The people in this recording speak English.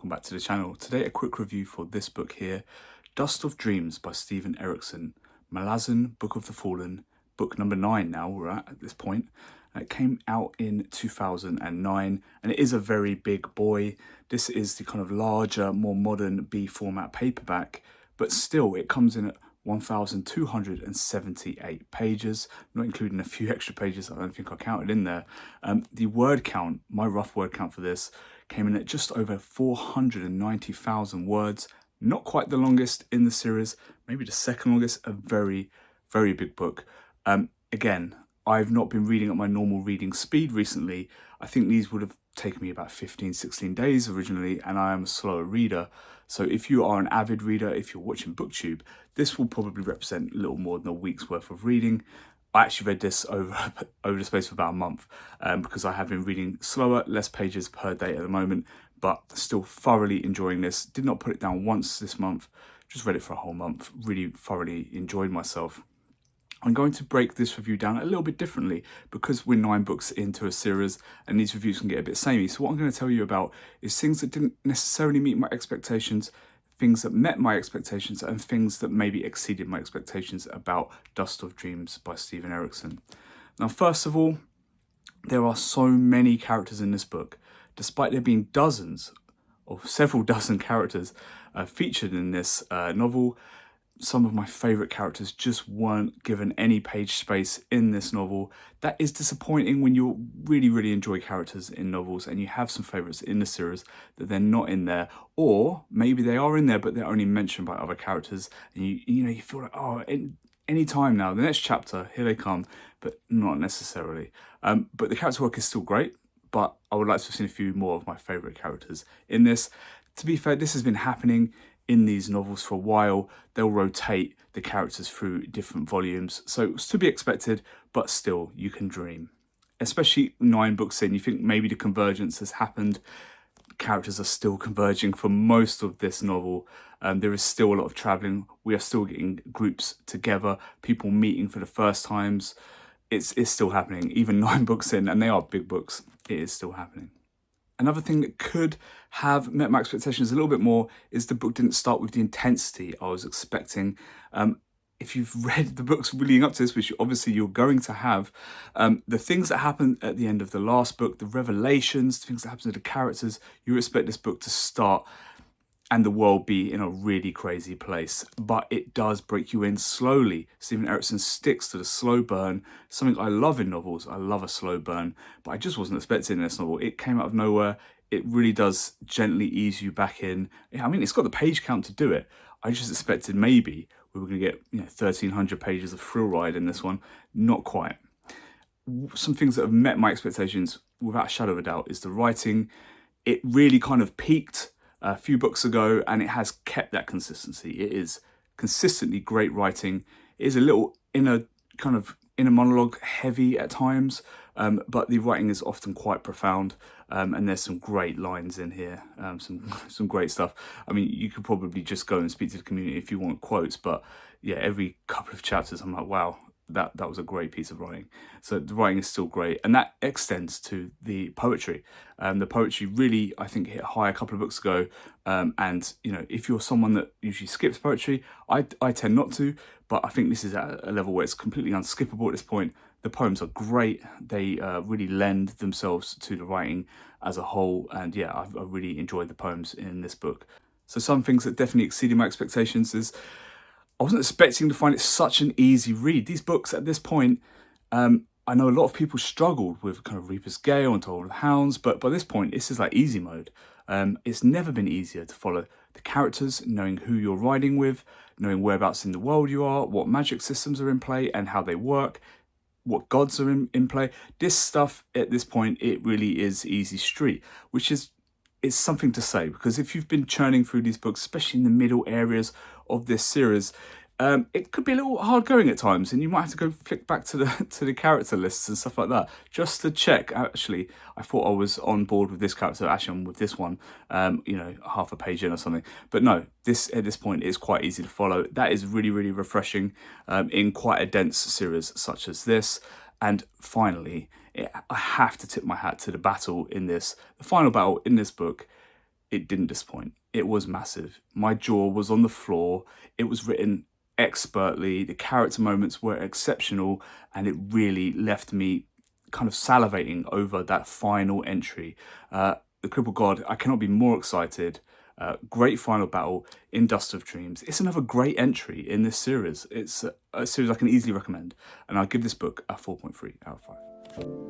welcome back to the channel. Today a quick review for this book here, Dust of Dreams by Steven Erikson, Malazan Book of the Fallen, book number 9 now we're at this point. It came out in 2009 and it is a very big boy. This is the kind of larger, more modern B format paperback, but still it comes in at 1,278 pages, not including a few extra pages I don't think I counted in there. The word count, my rough word count for this, came in at just over 490,000 words. Not quite the longest in the series, maybe the second longest. A very, very big book. Again, I've not been reading at my normal reading speed recently. I think these would have taken me about 15-16 days originally, and I am a slower reader. So if you are an avid reader, if you're watching Booktube, this will probably represent a little more than a week's worth of reading. I actually read this over the space of about a month because I have been reading slower, less pages per day at the moment, but still thoroughly enjoying this. Did not put it down once this month, just read it for a whole month, really thoroughly enjoyed myself. I'm going to break this review down a little bit differently because we're 9 books into a series and these reviews can get a bit samey. So what I'm going to tell you about is things that didn't necessarily meet my expectations, things that met my expectations, and things that maybe exceeded my expectations about Dust of Dreams by Steven Erikson. Now, first of all, there are so many characters in this book. Despite there being dozens or several dozen characters featured in this novel, some of my favourite characters just weren't given any page space in this novel. That is disappointing when you really enjoy characters in novels and you have some favourites in the series that they're not in there, or maybe they are in there but they're only mentioned by other characters, and you feel like, oh, any time now, the next chapter, here they come, but not necessarily. But the character work is still great, but I would like to have seen a few more of my favourite characters in this. To be fair, this has been happening in these novels for a while. They'll rotate the characters through different volumes, so it's to be expected, but still, you can dream. Especially 9 books in, you think maybe the convergence has happened. Characters are still converging for most of this novel. There is still a lot of travelling. We are still getting groups together, people meeting for the first times. It's still happening, even 9 books in, and they are big books, it is still happening. Another thing that could have met my expectations a little bit more is the book didn't start with the intensity I was expecting. If you've read the books leading up to this, which obviously you're going to have, the things that happen at the end of the last book, the revelations, the things that happen to the characters, you expect this book to start and the world be in a really crazy place. But it does break you in slowly. Steven Erikson sticks to the slow burn, something I love in novels. I love a slow burn, but I just wasn't expecting in this novel. It came out of nowhere. It really does gently ease you back in. I mean, it's got the page count to do it. I just expected maybe we were going to get 1,300 pages of thrill ride in this one. Not quite. Some things that have met my expectations without a shadow of a doubt is the writing. It really kind of peaked a few books ago and it has kept that consistency. It is consistently great writing. It is a little inner monologue heavy at times, but the writing is often quite profound, and there's some great lines in here, some great stuff. I mean, you could probably just go and speak to the community if you want quotes, but yeah, every couple of chapters I'm like, wow, that was a great piece of writing. So the writing is still great, and that extends to the poetry. The poetry really, I think, hit high a couple of books ago, and if you're someone that usually skips poetry, I tend not to, but I think this is at a level where it's completely unskippable at this point. The poems are great. They really lend themselves to the writing as a whole, and yeah, I really enjoyed the poems in this book. So some things that definitely exceeded my expectations is I wasn't expecting to find it such an easy read. These books at this point, I know a lot of people struggled with kind of Reaper's Gale and Toll of the Hounds, but by this point, this is like easy mode. It's never been easier to follow the characters, knowing who you're riding with, knowing whereabouts in the world you are, what magic systems are in play and how they work, what gods are in play. This stuff at this point, it really is easy street, which is something to say, because if you've been churning through these books, especially in the middle areas of this series, it could be a little hard going at times, and you might have to go flick back to the character lists and stuff like that just to check. Actually, I thought I was on board with this character. Actually, I'm with this one. Half a page in or something. But no, this at this point is quite easy to follow. That is really refreshing in quite a dense series such as this. And finally, I have to tip my hat to the battle in this. The final battle in this book it didn't disappoint. It was massive. My jaw was on the floor. It was written expertly. The character moments were exceptional, and it really left me kind of salivating over that final entry. The Crippled God, I cannot be more excited. Great final battle in Dust of Dreams. It's another great entry in this series. It's a series I can easily recommend, and I'll give this book a 4.3 out of 5.